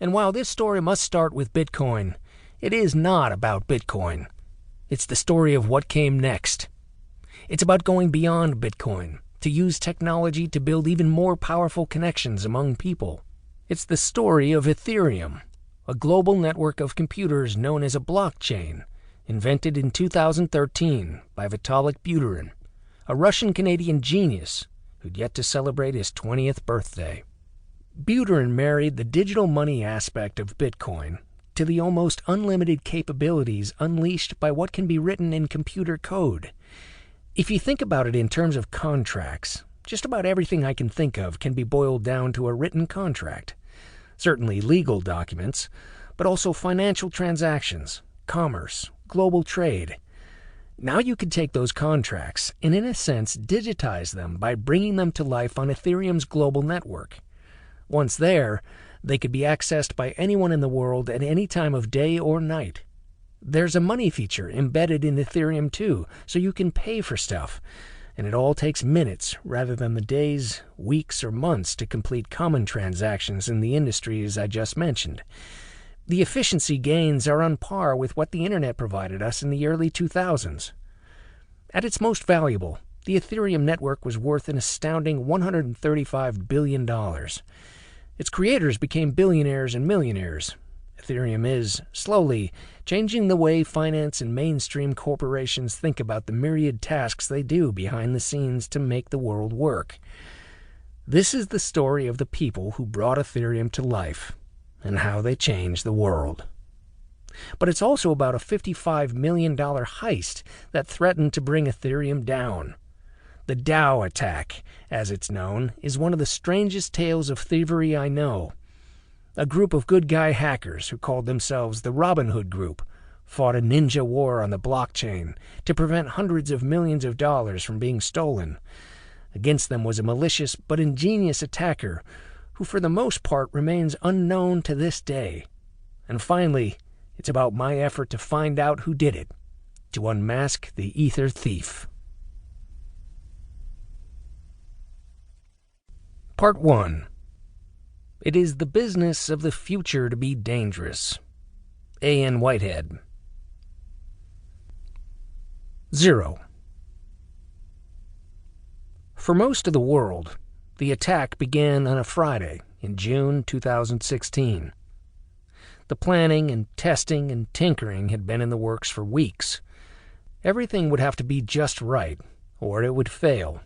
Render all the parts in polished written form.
And while this story must start with Bitcoin, it is not about Bitcoin. It's the story of what came next. It's about going beyond Bitcoin, to use technology to build even more powerful connections among people. It's the story of Ethereum, a global network of computers known as a blockchain, invented in 2013 by Vitalik Buterin, a Russian-Canadian genius who'd yet to celebrate his 20th birthday. Buterin married the digital money aspect of Bitcoin to the almost unlimited capabilities unleashed by what can be written in computer code. If you think about it in terms of contracts, just about everything I can think of can be boiled down to a written contract. Certainly legal documents, but also financial transactions, commerce, global trade. Now you could take those contracts and, in a sense, digitize them by bringing them to life on Ethereum's global network. Once there, they could be accessed by anyone in the world at any time of day or night. There's a money feature embedded in Ethereum too, so you can pay for stuff. And it all takes minutes rather than the days, weeks, or months to complete common transactions in the industries I just mentioned. The efficiency gains are on par with what the Internet provided us in the early 2000s. At its most valuable, the Ethereum network was worth an astounding $135 billion. Its creators became billionaires and millionaires. Ethereum is, slowly, changing the way finance and mainstream corporations think about the myriad tasks they do behind the scenes to make the world work. This is the story of the people who brought Ethereum to life and how they changed the world. But it's also about a $55 million heist that threatened to bring Ethereum down. The DAO attack, as it's known, is one of the strangest tales of thievery I know. A group of good guy hackers who called themselves the Robin Hood Group fought a ninja war on the blockchain to prevent hundreds of millions of dollars from being stolen. Against them was a malicious but ingenious attacker who for the most part remains unknown to this day. And finally, it's about my effort to find out who did it, to unmask the Ether thief. Part 1. It is the business of the future to be dangerous. A.N. Whitehead. 0. For most of the world, the attack began on a Friday in June 2016. The planning and testing and tinkering had been in the works for weeks. Everything would have to be just right, or it would fail.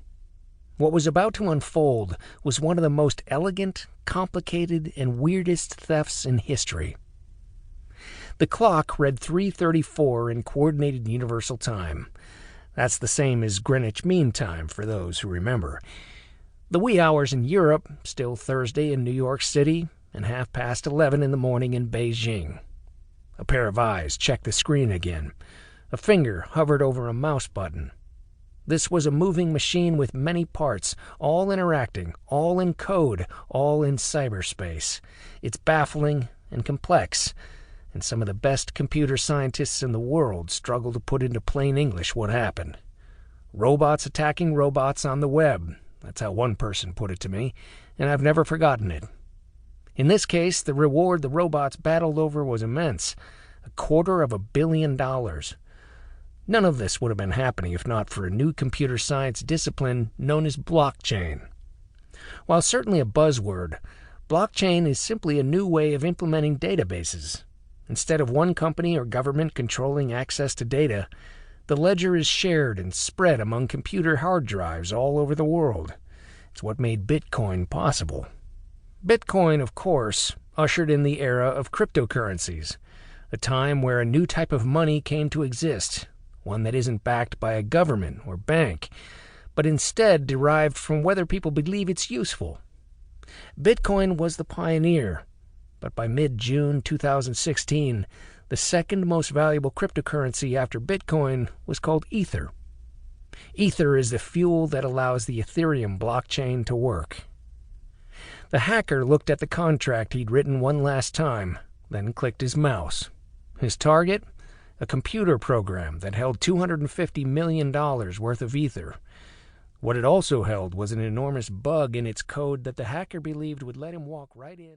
What was about to unfold was one of the most elegant, complicated, and weirdest thefts in history. The clock read 3:34 in Coordinated Universal Time. That's the same as Greenwich Mean Time for those who remember. The wee hours in Europe, still Thursday in New York City, and 11:30 in the morning in Beijing. A pair of eyes checked the screen again. A finger hovered over a mouse button. This was a moving machine with many parts, all interacting, all in code, all in cyberspace. It's baffling and complex, and some of the best computer scientists in the world struggle to put into plain English what happened. Robots attacking robots on the web. That's how one person put it to me, and I've never forgotten it. In this case, the reward the robots battled over was immense, $250 million. None of this would have been happening if not for a new computer science discipline known as blockchain. While certainly a buzzword, blockchain is simply a new way of implementing databases. Instead of one company or government controlling access to data, the ledger is shared and spread among computer hard drives all over the world. It's what made Bitcoin possible. Bitcoin, of course, ushered in the era of cryptocurrencies, a time where a new type of money came to exist, one that isn't backed by a government or bank, but instead derived from whether people believe it's useful. Bitcoin was the pioneer, but by mid-June 2016, the second most valuable cryptocurrency after Bitcoin was called Ether. Ether is the fuel that allows the Ethereum blockchain to work. The hacker looked at the contract he'd written one last time, then clicked his mouse. His target? A computer program that held $250 million worth of Ether. What it also held was an enormous bug in its code that the hacker believed would let him walk right in.